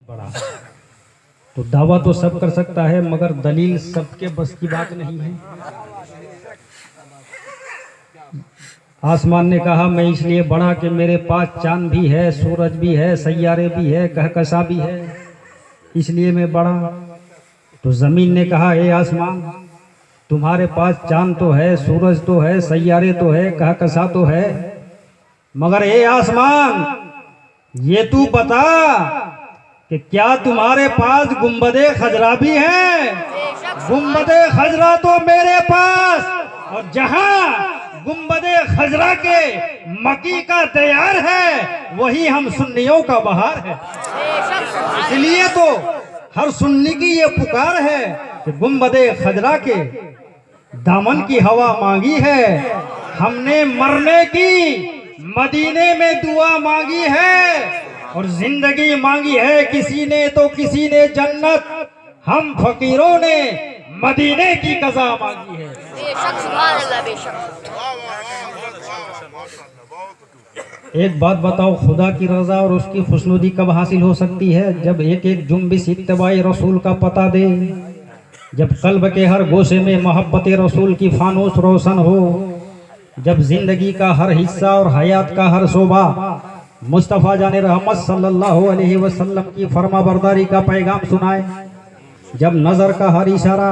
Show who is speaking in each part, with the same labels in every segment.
Speaker 1: बड़ा। तो दावा तो सब कर सकता है मगर दलील सबके बस की बात नहीं है। आसमान ने कहा मैं इसलिए बढ़ा कि मेरे पास चांद भी है, सूरज भी है, सैयारे भी है, कहकशा भी है, इसलिए मैं बढ़ा। तो जमीन ने कहा हे आसमान, तुम्हारे पास चांद तो है, सूरज तो है, सैयारे तो है, कहकशा तो है, मगर हे आसमान ये तू बता कि क्या तुम्हारे पास गुंबदे खजरा भी है? गुंबदे खजरा तो मेरे पास, और जहां गुंबदे खजरा के मकी का तैयार है वही हम सुन्नियों का बहार है। इसलिए तो हर सुन्नी की ये पुकार है कि गुंबदे खजरा के दामन की हवा मांगी है, हमने मरने की मदीने में दुआ मांगी है, और जिंदगी मांगी है किसी ने तो किसी ने जन्नत, हम फकीरों ने मदीने की कज़ा मांगी है।
Speaker 2: बेशक, सुभान अल्लाह, बेशक।
Speaker 1: एक बात बताओ, खुदा की रजा और उसकी खुशनुदी कब हासिल हो सकती है? जब एक एक जुम्बिश इत्तिबाई रसूल का पता दे, जब कल्ब के हर गोशे में मोहब्बत रसूल की फानूस रोशन हो, जब जिंदगी का हर हिस्सा और हयात का हर शोबा मुस्तफ़ा जाने रहमत सल्लल्लाहु अलैहि वसल्लम की फरमाबरदारी का पैगाम सुनाए, जब नज़र का हर इशारा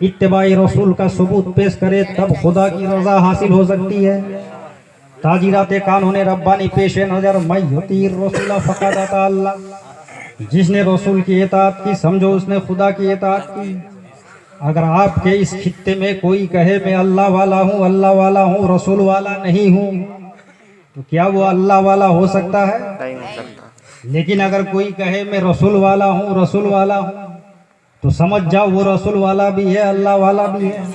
Speaker 1: इत्तिबाई रसूल का सबूत पेश करे, तब खुदा की रजा हासिल हो सकती है। ताजीराते कानून रब्बानी पेश नज़र मय्युती रसूल फ़क़द अता अल्लाह, जिसने रसूल की इताअत की समझो उसने खुदा की इताअत की। अगर आपके इस खित्ते में कोई कहे मैं अल्लाह वाला हूँ, अल्लाह वाला हूँ, रसूल वाला नहीं हूँ, तो क्या वो अल्लाह वाला हो सकता है?
Speaker 3: नहीं हो सकता।
Speaker 1: लेकिन अगर कोई कहे मैं रसूल वाला हूँ, रसूल वाला हूँ, तो समझ जाओ वो रसूल वाला भी है, अल्लाह वाला भी है।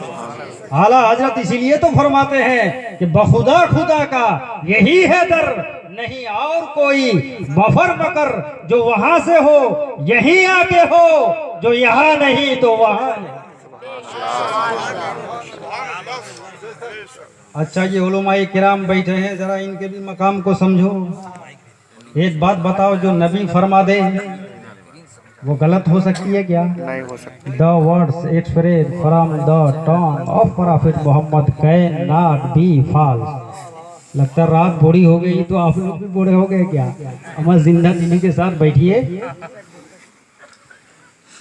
Speaker 1: आला हजरत इसीलिए तो फरमाते हैं कि बखुदा खुदा का यही है दर, नहीं और कोई, बफर मकर जो वहां से हो यहीं आके हो, जो यहाँ नहीं तो वहां है। अच्छा, ये उलमाए किराम बैठे हैं, जरा इनके भी मकाम को समझो। एक बात बताओ, जो नबी फरमा दे वो गलत हो सकती है क्या?
Speaker 3: नहीं हो सकता।
Speaker 1: The words express from the tongue of prophet Muhammad cannot be false. लगता रात बूढ़ी हो गई तो आप लोग भी बूढ़े हो गए क्या? हमारे जिंदा दिली के साथ बैठिए।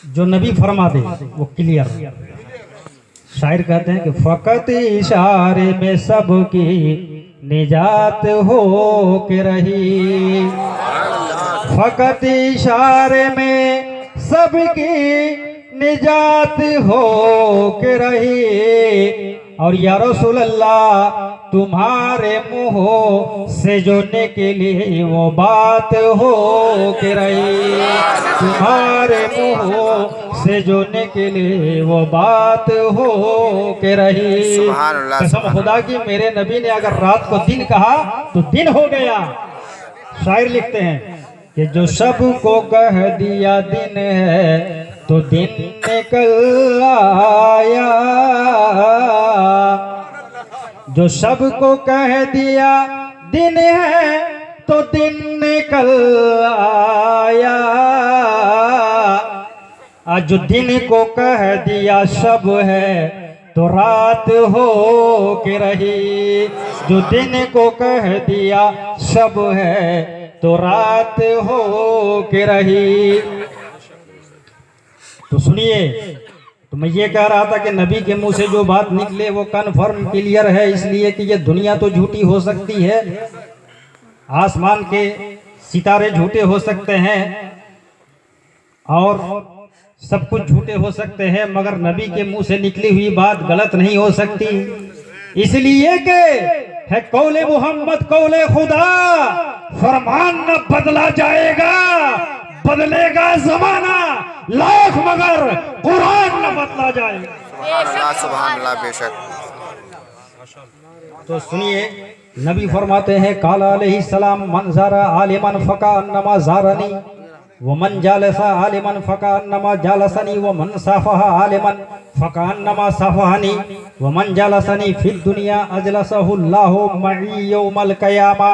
Speaker 1: जो नबी फरमा दे वो क्लियर। शायर कहते हैं कि फकत इशारे में सबकी निजात हो के रही, फकत इशारे में सबकी निजात हो के रही, और या रसूल अल्लाह तुम्हारे मुँह से जो निकली वो बात हो के रही, तुम्हारे मुँह से जो निकली वो बात हो के रही।
Speaker 3: सुभान अल्लाह,
Speaker 1: कसम खुदा की मेरे नबी ने अगर रात को दिन कहा तो दिन हो गया। शायर लिखते हैं कि जो सबको कह दिया दिन है तो दिन निकल आया, जो सबको कह दिया दिन है तो दिन निकल आया, आज जो दिन को कह दिया शब है तो रात हो के रही, जो दिन को कह दिया शब है तो रात हो के रही। तो सुनिए, तो मैं ये कह रहा था कि नबी के मुंह से जो बात निकले वो कन्फर्म क्लियर है, इसलिए कि ये दुनिया तो झूठी हो सकती है, आसमान के सितारे झूठे हो सकते हैं और सब कुछ झूठे हो सकते हैं, मगर नबी के मुंह से निकली हुई बात गलत नहीं हो सकती, इसलिए कि है कौले मोहम्मद कौले खुदा, फरमान न बदला जाएगा, बदलेगा जमाना लाख मगर कुरान न बदला जाएगा।
Speaker 3: सुभान अल्लाह, बेशक।
Speaker 1: तो सुनिए, नबी फरमाते हैं काला अलैहि सलाम मन ज़ारा आलिमन फका अन्नमा ज़ारनी व मन जालसा आलिमन फका अन्नमा जालसनी व मन साफहा आलिमन फका अन्नमा साफहानी व मन जालसनी फिद दुनिया अजलसहुल्लाहु मई यौमल क़यामा।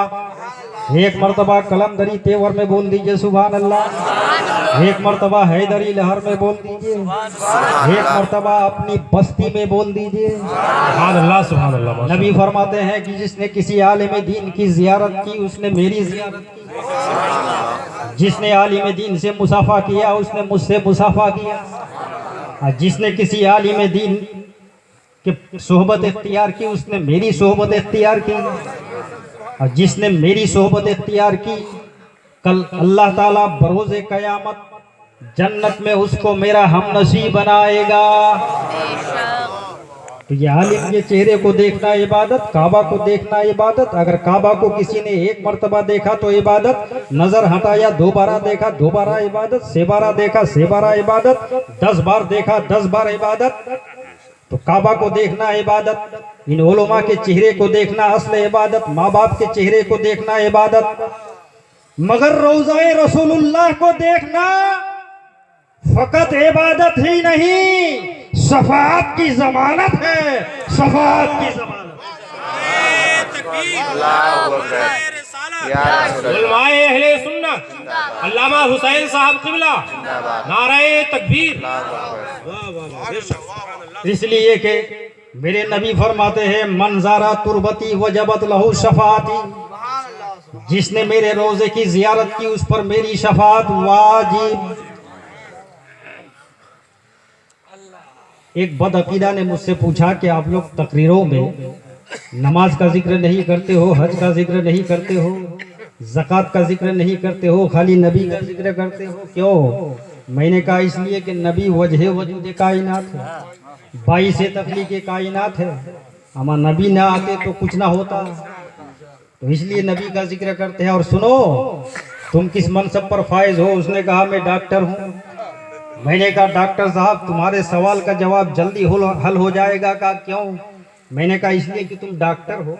Speaker 1: एक मर्तबा कलमदरी तेवर में बोल दीजिए सुभान अल्लाह। एक मर्तबा हैदरी लहर में बोल दीजिए। एक मर्तबा अपनी बस्ती में बोल दीजिए सुभान अल्लाह सुभान अल्लाह। नबी फरमाते हैं कि जिसने किसी आलिम दीन की जियारत की उसने मेरी जियारत की, जिसने आलिम दीन से मुसाफा किया उसने मुझसे मुसाफा किया, और जिसने किसी आलिम दीन के सोहबत इख्तियार की उसने मेरी सोहबत इख्तियार की, और जिसने मेरी सोहबत इख्तियार की कल अल्लाह ताला बरोज़े क़यामत जन्नत में उसको मेरा हमनसीब बनाएगा। तो ये आलिम के चेहरे को देखना इबादत, काबा को देखना इबादत। अगर काबा को किसी ने एक मर्तबा देखा तो इबादत, नजर हटाया 2 बार देखा 2 बार इबादत, 6 बार देखा 6 बार इबादत, 10 बार देखा 10 बार इबादत। तो काबा को देखना इबादत, इन उलमा के चेहरे को देखना असल इबादत, माँ बाप के चेहरे को देखना इबादत, मगर रोज़ाए रसूलुल्लाह को देखना फकत इबादत ही नहीं, शफाअत की जमानत है, शफाअत की जमानत।
Speaker 4: उलमाए अहले सुन्नत अल्लामा हुसैन साहब क़िबला नाराए तकबीर।
Speaker 1: इसलिए कि मेरे नबी फरमाते हैं मंजारा तुरबती वजबत लहू शफाअती, जिसने मेरे रोजे की जियारत की उस पर मेरी शफाअत वाजिब। एक बदअकीदा ने मुझसे पूछा कि आप लोग तकरीरों में नमाज का जिक्र नहीं करते हो, हज का जिक्र नहीं करते हो, ज़कात का जिक्र नहीं करते हो, खाली नबी का जिक्र करते हो, क्यों? मैंने कहा इसलिए कि नबी वजह वजूद कायनात है, 22 तख्लीक़ कायनात है। हमारा नबी ना आते तो कुछ ना होता, तो इसलिए नबी का जिक्र करते हैं। और सुनो, तुम किस मनसब पर फायज हो? उसने कहा मैं डॉक्टर हूँ। मैंने कहा डॉक्टर साहब तुम्हारे सवाल का जवाब जल्दी हल हो जाएगा। कहा क्यों? मैंने कहा इसलिए कि तुम डॉक्टर हो।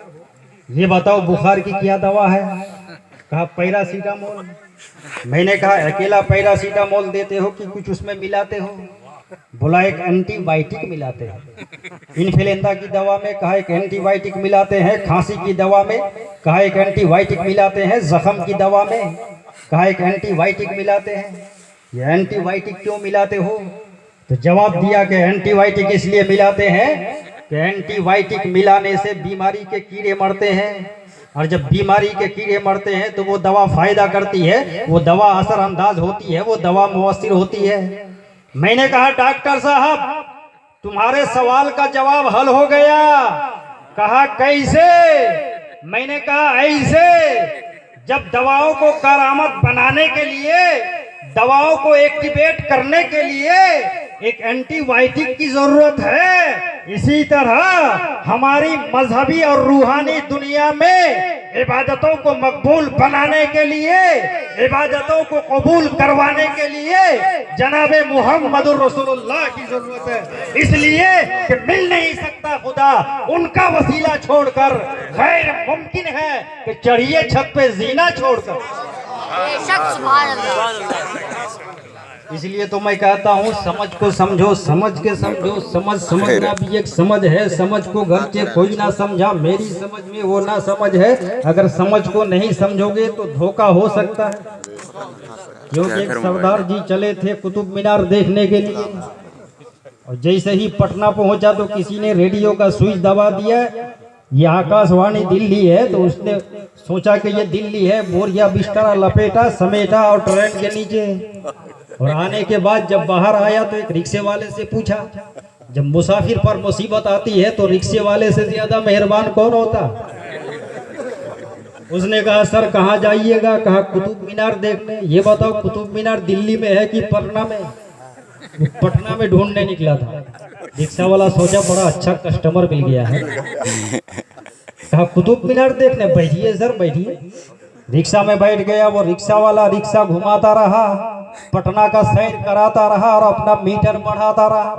Speaker 1: ये बताओ बुखार की क्या दवा है? कहा पैरासीटामोल। मैंने कहा अकेला पैरासीटामोल देते हो कि कुछ उसमें मिलाते हो? बोला एक एंटीबायोटिक मिलाते हैं। इन्फ्लुएंजा की दवा में कहा एक एंटीबायोटिक मिलाते हैं, खांसी की दवा में कहा एक एंटीबायोटिक मिलाते हैं, जख्म की दवा में कहा एक एंटीबायोटिक मिलाते हैं। ये एंटीबायोटिक क्यों मिलाते हो? तो जवाब दिया कि एंटीबायोटिक इसलिए मिलाते हैं कि एंटीबायोटिक मिलाने से बीमारी के कीड़े मरते हैं, और जब बीमारी के कीड़े मरते हैं तो वो दवा फायदा करती है, वो दवा असरअंदाज होती है, वो दवा मुअस्सिर होती है। मैंने कहा डॉक्टर साहब तुम्हारे सवाल का जवाब हल हो गया। कहा कैसे? मैंने कहा ऐसे, जब दवाओं को करामत बनाने के लिए, दवाओं को एक्टिवेट करने के लिए एक एंटीबायोटिक की जरूरत है, इसी तरह हमारी मजहबी और रूहानी दुनिया में इबादतों को मकबूल बनाने के लिए, इबादतों को कबूल करवाने के लिए जनाबे मुहम्मदुर रसूलुल्लाह की जरूरत है। इसलिए कि मिल नहीं सकता खुदा उनका वसीला छोड़कर, गैर मुमकिन है कि चढ़िए छत पे जीना छोड़कर।
Speaker 2: बेशक सुभान अल्लाह।
Speaker 1: इसलिए तो मैं कहता हूँ समझ को समझो, समझ के समझो। समझना भी एक समझ है, समझ को घर से कोई ना समझा, मेरी समझ में वो ना समझ है। अगर समझ को नहीं समझोगे तो धोखा हो सकता है। क्योंकि एक सरदार जी चले थे कुतुब मीनार देखने के लिए, और जैसे ही पटना पहुंचा तो किसी ने रेडियो का स्विच दबा दिया, ये आकाशवाणी दिल्ली है। तो उसने सोचा कि ये दिल्ली है, बोरिया बिस्तरा लपेटा समेटा और ट्रेन के नीचे। और आने के बाद जब बाहर आया तो एक रिक्शे वाले से पूछा, जब मुसाफिर पर मुसीबत आती है तो रिक्शे वाले से ज्यादा मेहरबान कौन होता? उसने कहा सर कहाँ जाइएगा? कहा कुतुब मीनार देखने। ये बताओ कुतुब मीनार दिल्ली में है कि पटना में? पटना में ढूंढने निकला था। रिक्शा वाला सोचा बड़ा अच्छा कस्टमर मिल गया है। कहा कुतुब मीनार देखने? बैठिए सर बैठिए। रिक्शा में बैठ गया। वो रिक्शा वाला रिक्शा घुमाता रहा, पटना का सैर कराता रहा और अपना मीटर बढ़ाता रहा।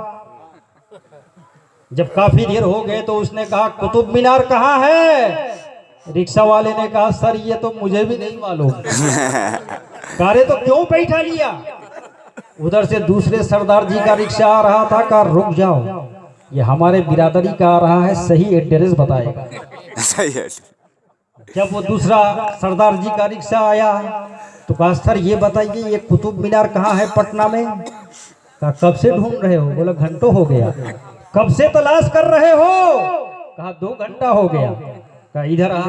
Speaker 1: जब काफी देर हो गए तो उसने कहा कुतुब मीनार कहाँ है? रिक्शा वाले ने कहा सर ये तो मुझे भी नहीं मालूम। कारे तो क्यों बैठा लिया? उधर से दूसरे सरदार जी का रिक्शा आ रहा था। कहा रुक जाओ, ये हमारे बिरादरी का आ रहा है, सही एड्रेस बताएगा।
Speaker 3: सही है।
Speaker 1: जब वो दूसरा सरदार जी का रिक्शा आया तो कहा सर ये बताइए ये कुतुब मीनार कहाँ है पटना में? कहा कब से ढूंढ रहे हो? बोला घंटों हो गया। कब से तलाश कर रहे हो? कहा 2 घंटा हो गया। कहा इधर आ।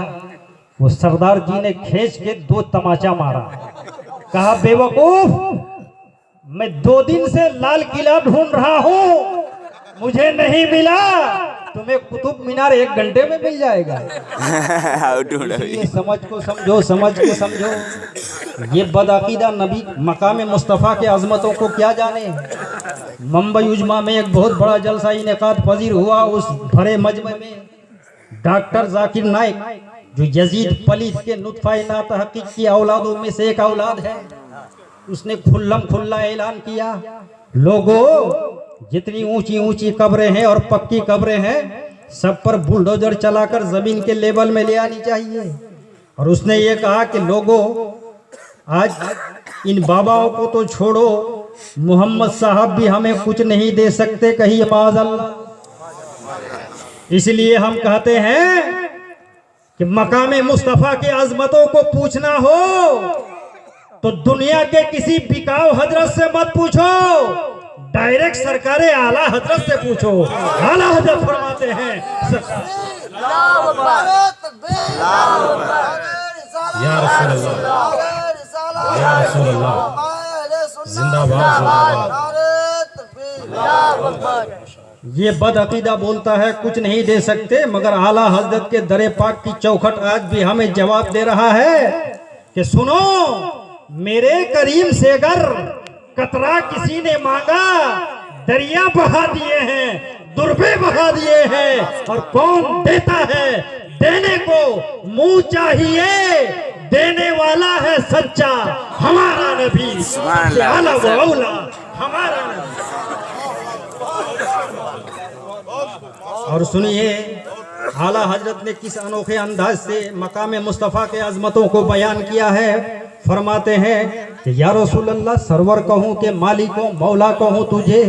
Speaker 1: वो सरदार जी ने खींच के 2 तमाचा मारा। कहा बेवकूफ, मैं 2 दिन से लाल किला ढूंढ रहा हूँ, मुझे नहीं मिला, तुम्हें कुतुब मीनार 1 घंटे में मिल जाएगा। ये समझ को समझो, समझ को समझो। ये बदअकीदा नबी मकाम मुस्तफ़ा के अजमतों को क्या जाने। मुंबई उजमा में एक बहुत बड़ा जलसा इनेकाद पजीर हुआ। उस भरे मजमे में डॉक्टर जाकिर नाइक, जो यजीद पलीत के नुत्फा नातहकीक की औलादों में से एक औलाद है, उसने खुल्लम खुल्ला ऐलान किया, लोगों जितनी ऊंची ऊंची कब्रें हैं और पक्की कब्रें हैं सब पर बुलडोजर चलाकर जमीन के लेवल में ले आनी चाहिए। और उसने ये कहा कि लोगों आज इन बाबाओं को तो छोड़ो, मोहम्मद साहब भी हमें कुछ नहीं दे सकते, कहिए माज़अल्लाह। इसलिए हम कहते हैं कि मकामे मुस्तफ़ा के अजमतों को पूछना हो तो दुनिया के किसी बिकाऊ हजरत से मत पूछो, डायरेक्ट सरकारे आला हजरत से पूछो। आला हजरत फरमाते हैं
Speaker 4: या रसूल अल्लाह, या रसूल अल्लाह, जिंदाबाद।
Speaker 1: ये बदअकीदा बोलता है कुछ नहीं दे सकते, मगर आला हजरत के दरे पाक की चौखट आज भी हमें जवाब दे रहा है कि सुनो, मेरे करीम से अगर कतरा किसी ने मांगा, दरिया बहा दिए हैं, दुर्बे बहा दिए हैं। और कौन देता है? देने को मुंह चाहिए, देने वाला है सच्चा हमारा नबी, आला व औला हमारा नबी। और सुनिए आला हजरत ने किस अनोखे अंदाज से मकाम मुस्तफ़ा के अजमतों को बयान किया है। फरमाते हैं कि या रसूल अल्लाह, सरवर कहूँ के मालिको मौला कहूँ तुझे,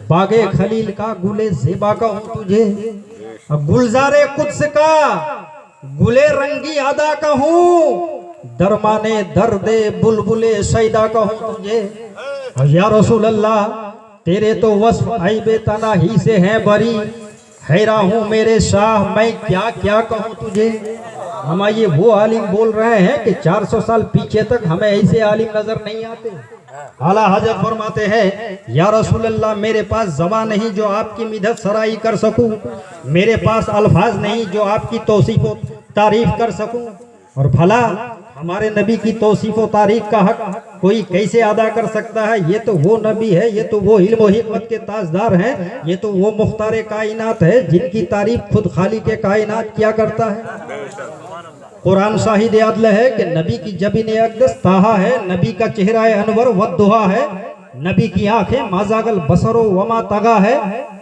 Speaker 1: बागे खलील का गुले ज़ेबा कहूँ तुझे, गुलजारे कुद्स का गुले रंगी अदा कहूँ, दरमाने दर्दे बुलबुले सैदा कहूँ तुझे। और या रसूल अल्लाह, तेरे तो वस्फ ऐबे तना ही से हैं बरी, हैरा हूँ मेरे शाह मैं क्या क्या कहूँ तुझे। हम ये वो आलिम बोल रहे हैं कि 400 साल पीछे तक हमें ऐसे आलिम नजर नहीं आते। आला हजरत फरमाते हैं या रसूल अल्लाह, मेरे पास ज़बान नहीं जो आपकी मिदत सराई कर सकूं, मेरे पास अल्फाज नहीं जो आपकी तौसीफ व तारीफ कर सकूं। और भला हमारे नबी की तौसीफ व तारीफ का हक कोई कैसे अदा कर सकता है? ये तो वो नबी है, ये तो वो इल्म व हिकमत के ताजदार हैं, ये तो वो मुख्तार कायनात है जिनकी तारीफ खुद खालिक कायनात क्या करता है। कुरान शाहिद अदल है कि नबी की जबीन अक़दस ताहा है, नबी का चेहरा अनवर वद्दुहा है, नबी की आंखें माजागल बसरो वमा तगा है,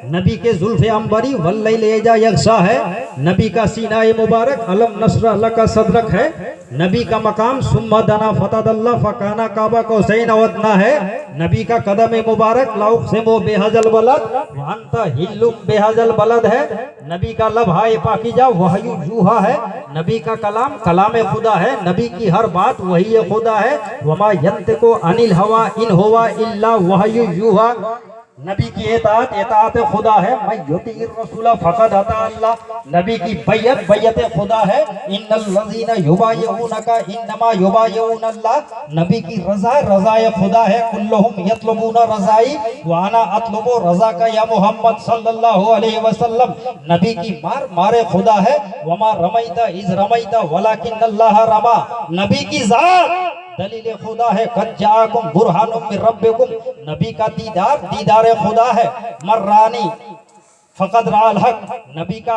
Speaker 1: नबी के जुल्फ़े अंबरी वल्लैल इज़ा यग़शा है, नबी का सीना मुबारक अलम नशरा लका सदरक है, नबी का मकाम सुम्मा दना फतदल्ला फकाना काबा कौसैन वदना है, नबी का कदम मुबारक लाउक से वो बेहजल बलद वअंता हिल्लुम बेहजल बलद है, नबी का लबहाए पाकीजा वहयु जूहा है, नबी का कलाम कलाम खुदा है, नबी की हर बात वही खुदा है, वमा यंतिकु अनिल हवा इन हुवा इल्ला वहयु जूहा। नबी की एताअत खुदा है, मैं युतीर रसूला फक़द अता अल्लाह, नबी की बैयत बैयत खुदा है, इन्नल लज़ीना युबायिऊनका इन्नमा युबायिऊन अल्लाह, नबी की रज़ा रज़ाए खुदा है, कुल्लुहुम यतलबूना रज़ाई व अना अतलबु रज़ाका या मोहम्मद सल्लल्लाहु अलैहि वसल्लम, नबी की मारे खुदा है, वमा रमैता इज़ रमैता वलाकिन्नल्लाह रमा, नबी की ज़ात दलील खुदा है, कद जाअकुम बुरहानुम मिन रब्बिकुम, नबी का दीदार खुदा है, मर्रानी फ़क़द राअल हक़, नबी का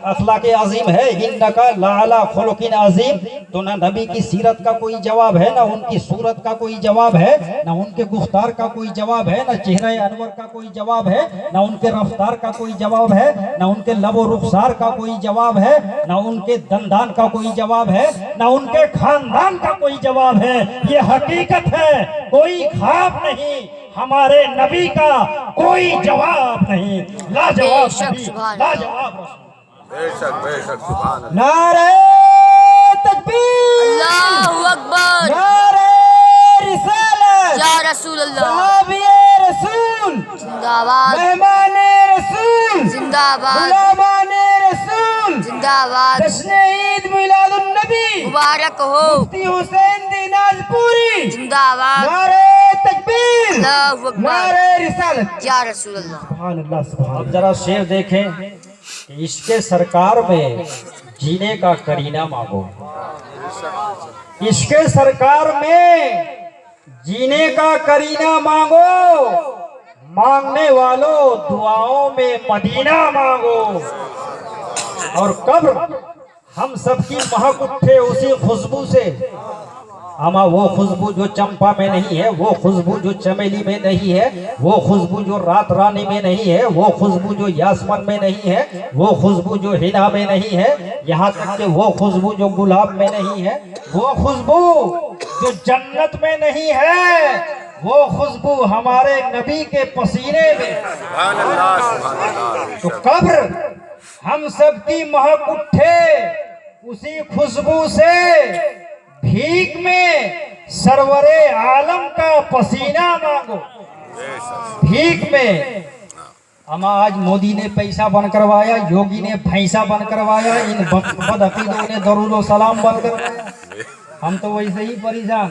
Speaker 1: अखलाक अजीम है, इन्नका लअला खुलुकिन अजीम। तो ना नबी की सीरत का कोई जवाब है, ना उनकी सूरत का कोई जवाब है, ना उनके गुफ्तार का कोई जवाब है, ना चेहरा अनवर का कोई जवाब है, ना उनके रफ्तार का कोई जवाब है, ना उनके लबो रुखसार का कोई जवाब है, ना उनके दंदान का कोई जवाब है, ना उनके खानदान का कोई जवाब है। ये हकीकत है, कोई ख्वाब नहीं, हमारे नबी का कोई जवाब नहीं। लाजवाब नबी, लाजवाब रसूल।
Speaker 3: बेशक बेशक सुभान अल्लाह।
Speaker 1: नारे तकबीर,
Speaker 2: अल्लाहु अकबर,
Speaker 1: नारे रिसालत,
Speaker 2: या रसूल अल्लाह,
Speaker 1: सहाबिए रसूल,
Speaker 2: जिंदाबाद,
Speaker 1: मेहमाने रसूल,
Speaker 2: जिंदाबाद,
Speaker 1: गुलामाने रसूल,
Speaker 2: जिंदाबाद,
Speaker 1: जश्न ईद मिलादुन नबी,
Speaker 2: मुबारक हो,
Speaker 1: मुफ्ती हुसैन दिनाजपुरी,
Speaker 2: जिंदाबाद,
Speaker 1: नारे तकबीर,
Speaker 2: अल्लाहु अकबर,
Speaker 1: नारे रिसालत।
Speaker 2: या रसूल अल्लाह।
Speaker 1: सुभान अल्लाह, सुभान। अब जरा शेर देखें कि इसके सरकार में जीने का करीना मांगो, इसके सरकार में जीने का करीना मांगो, मांगने वालों दुआओं में मदीना मांगो, और कब्र हम सबकी महक उठे उसी खुशबू से। अमा वो खुशबू जो चंपा में नहीं है, वो खुशबू जो चमेली में नहीं है, वो खुशबू जो रात रानी में नहीं है, वो खुशबू जो यासमन में नहीं है, वो खुशबू जो हिना में नहीं है, यहाँ तक कि वो खुशबू जो गुलाब में नहीं है, वो खुशबू जो जन्नत में नहीं है, वो खुशबू हमारे नबी के पसीने में। तो कब्र हम सबकी महक उठे उसी खुशबू से, भीख में सरवरे आलम का पसीना मांगो, भीख में। अमा आज मोदी ने पैसा बन करवाया, योगी ने भैंसा बन करवाया, इन बदअकीदों ने दरूद सलाम बन करवाया, हम तो वैसे ही परेशान।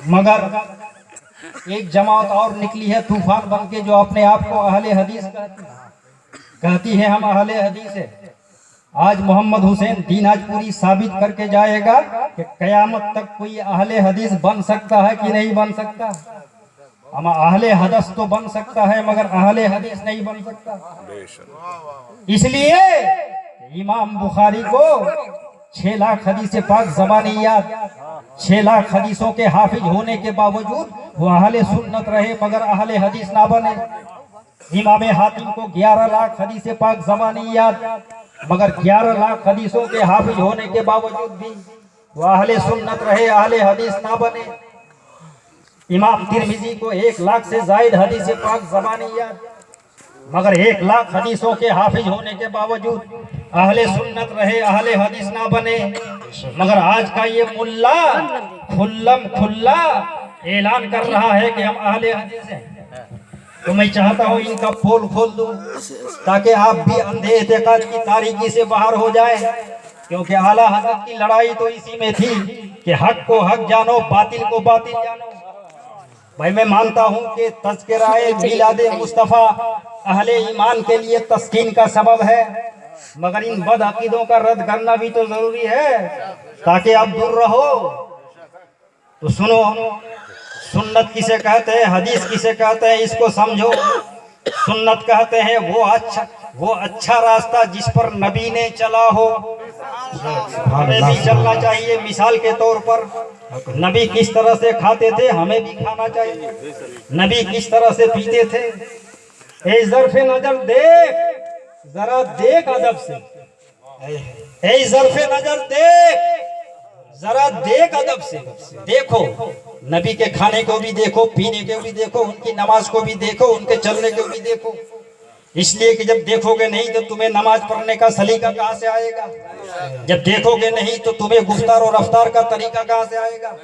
Speaker 1: मगर एक जमात और निकली है तूफान बन के, जो अपने आप को अहले हदीस कहती है, हम अहले हदीस है। आज मोहम्मद हुसैन दिनाजपुरी साबित करके जाएगा कि कयामत तक कोई अहले हदीस बन सकता है कि नहीं बन सकता। हम अहले हदस तो बन सकता है, मगर अहले हदीस नहीं बन सकता। इसलिए इमाम बुखारी को 6 लाख हदीस पाक ज़बानियात, 6 लाख हदीसों के हाफिज होने के बावजूद वो अहले सुन्नत रहे, मगर अहले हदीस ना बने। इमाम हातिम को 11 लाख हदीस पाक ज़बानियात, मगर 11 लाख हदीसों के हाफिज होने के बावजूद भी वो अहले सुन्नत रहे, अहले हदीस ना बने। इमाम तिरमिजी को 1 लाख से जायद हदीस पाक ज़बानियात, मगर 1 लाख हदीसों के हाफिज होने के बावजूद अहले सुन्नत रहे, अहले हदीस ना बने। मगर आज का ये मुल्ला खुल्लम खुल्ला ऐलान कर रहा है कि हम अहले हदीस हैं। तो मैं चाहता हूँ इनका पोल खोल दूं, ताकि आप भी अंधे एतेकाद की तारीकी से बाहर हो जाए, क्योंकि आला हज़रत की लड़ाई तो इसी में थी कि हक को हक जानो, बातिल को बातिल जानो। भाई मैं मानता हूँ कि तज़किराए मिलादे मुस्तफ़ा अहले ईमान के लिए तस्कीन का सबब है, मगर इन बदअकीदों का रद्द करना भी तो जरूरी है, ताकि आप दूर रहो। तो सुनो, सुन्नत किसे कहते हैं, हदीस किसे कहते हैं, इसको समझो। सुन्नत कहते हैं वो अच्छा रास्ता जिस पर नबी ने चला हो, हमें भी चलना चाहिए। मिसाल के तौर पर नबी किस तरह से खाते थे, हमें भी खाना चाहिए। नबी किस तरह से पीते थे, ए ज़र्फ़े नजर देख, जरा देख अदब से, ए ज़र्फ़े नजर देख, जरा देख अदब से, देखो नबी के खाने को भी देखो, पीने को भी देखो, उनकी नमाज को भी देखो, उनके चलने को भी देखो। इसलिए कि जब देखोगे नहीं तो तुम्हें नमाज पढ़ने का सलीका कहाँ से आएगा, जब देखोगे नहीं तो तुम्हें गुफ्तार और रफ्तार का तरीका कहाँ से आएगा।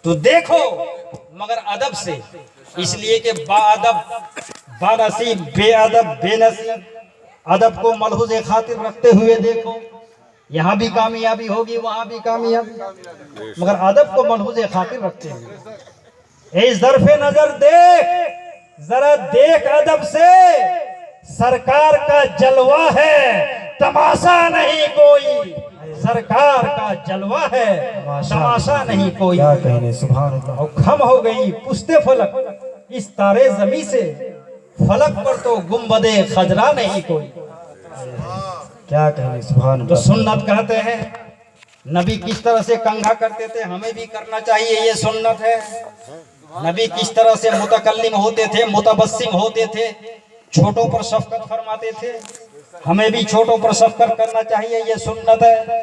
Speaker 1: तो देखो मगर अदब से, इसलिए कि बाअदब बानसीब, बेअदब बेनसीब, अदब को मलहुज़े खातिर रखते हुए देखो, यहाँ भी कामयाबी होगी, वहाँ भी कामयाबी, मगर अदब को मलहुज़े खातिर रखते हुए। ए ज़र्फ़े नजर देख, जरा देख अदब से, सरकार का जलवा है, तमाशा नहीं कोई, सरकार का जलवा है, तमाशा नहीं कोई। क्या कहने, सुभान अल्लाह। और खम हो गई पुश्ते फलक इस तारे ज़मी से, फलक पर तो गुंबदे खजरा नहीं कोई। क्या कहने, सुभान। तो सुन्नत कहते हैं नबी किस तरह से कंघा करते थे, हमें भी करना चाहिए, ये सुन्नत है। नबी किस तरह से मुतकल्लिम होते थे, मुतबस्सिम होते थे, छोटों पर शफकत फरमाते थे, हमें भी छोटों पर शफकत करना चाहिए, ये सुन्नत है।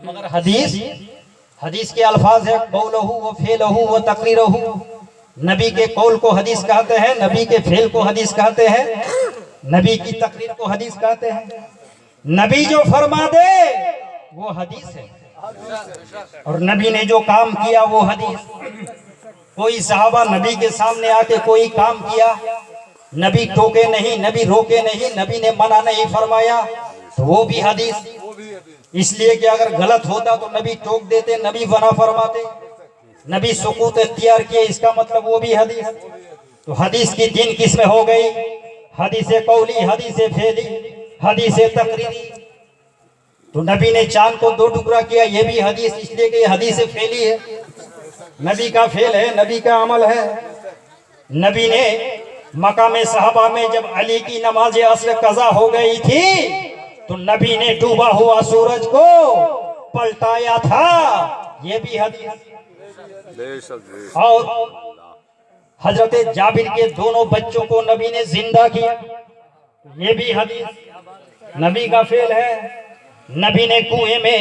Speaker 1: मगर हदीस के अल्फाज है कौलहू व फेलहू व तकरीरहू। नबी के कौल को हदीस कहते हैं, नबी के फेल को हदीस कहते हैं, नबी की तकरीर को हदीस कहते हैं। नबी जो फरमा दे वो हदीस है, और नबी ने जो काम किया वो हदीस। कोई सहाबा नबी के सामने आके कोई काम किया, नबी टोके नहीं, नबी रोके नहीं, नबी ने मना नहीं फरमाया, तो वो भी हदीस। इसलिए कि अगर गलत होता तो नबी टोक देते, नबी मना फरमाते, नबी सुकूत इख्तियार किए, इसका मतलब वो भी हदीस। तो हदीस की 3 किस्में हो गई, हदीस कौली, हदीस फेली, हदीस तकरीरी। तो नबी ने चांद को 2 टुकड़ा किया, ये भी हदीस, इसलिए कि ये हदीस फेली है, नबी का फेल है, नबी का अमल है। नबी ने मकाम सहाबा में जब अली की नमाज असर कज़ा हो गई थी तो नबी ने डूबा हुआ सूरज को पलटाया था, ये भी हदीस। और हजरत जाबिर के दोनों बच्चों को नबी ने जिंदा किया, ये भी हदीस। नबी का फेल है। नबी ने कुएं में